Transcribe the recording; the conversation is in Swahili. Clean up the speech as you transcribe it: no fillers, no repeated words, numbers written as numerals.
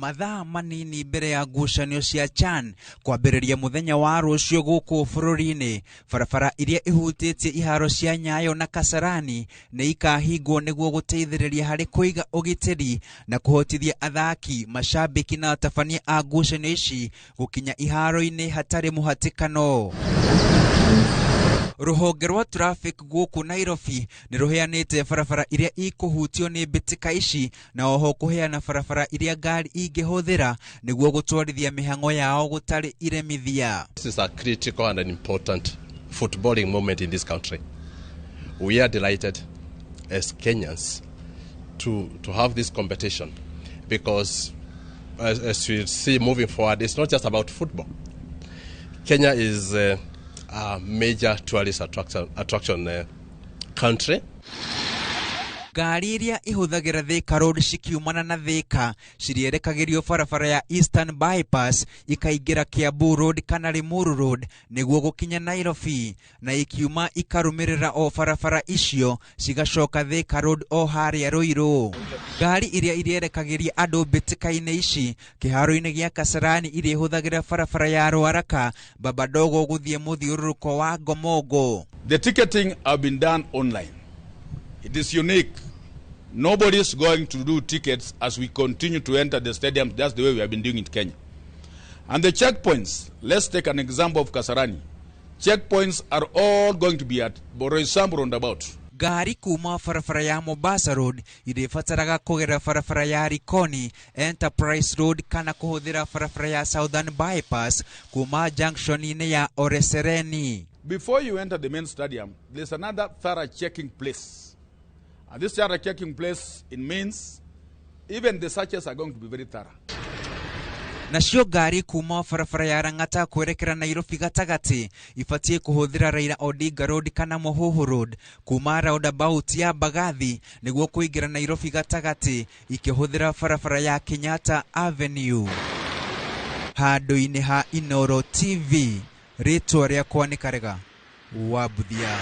Mathaa manini mbere ya ngucanio cia CHAN kwambĩrĩria muthenya wa rũciũ gũkũ bũrũri-inĩ, barabara iria ihutĩtie iharo cia Nyayo na Kasarani nĩ ikahingwo nĩguo gũteithĩrĩria harĩ kũiga ũgitĩri na kũhotithia athaki, macambĩki na atabania a ngucanio ici gũkinya iharo-inĩ hatarĩ mũhatĩkano. Rũhonge rwa traffic gũkũ Nairobi nĩ rũheanĩte barabara iria ikũhutio nĩ mbĩtĩka ici na oho kũheana barabara iria ngari ingĩhũthĩra nĩguo gũtwarithia mĩhang'o yao gũtarĩ iremithia. This is a critical and an important footballing moment in this country. We are delighted as Kenyans to have this competition because as we see moving forward, it's not just about football. Kenya is a major tourist attraction country. Ngari iria ihũthagĩra Thika Road cikiumana na Thika cirierekagĩrio barabara ya Eastern Bypass ikaingĩra Kiambu Road kana Limuru Road nĩguo gũkinya Nairobi, na ikiuma ikarũmĩrĩra o barabara icio cigacoka Thika Road o harĩa Ruiru. Ngari iria irierekagĩria andũ mbĩtĩka-inĩ ici kĩharo-inĩ gĩa Kasarani iria ihũthagĩra barabara ya Ruaraka Babadogo gũthiĩ mũthiũrũrũko wa Ngomongo. The ticketing have been done online. It is unique. Nobody is going to do tickets as we continue to enter the stadium. That's the way we have been doing it in Kenya. And the checkpoints, let's take an example of Kasarani. Checkpoints are all going to be at Boroisambu roundabout. Gari kuma barabara ya Mombasa Road iribataraga kũgera barabara ya Likoni, Enterprise Road kana kũhũthĩra barabara ya Southern Bypass kuma junction-inĩ ya Oresereni. Before you enter the main stadium, there's another thorough checking place. And this thorough checking place, it means even the searches are going to be very thorough. Nacio ngari kuma barabara ya Rang'ata kwerekera Nairobi gatagati ibatie kuhũthĩra Raila Odinga Road kana Mohoho Road kuma roundabout ya Mbagathi nĩguo kũingĩra Nairobi gatagati ikihũthĩra barabara ya Kenyatta Avenue. Handũ-inĩ ha Inoro TV, rĩtwa rĩakwa nĩ Karega Wabuthia.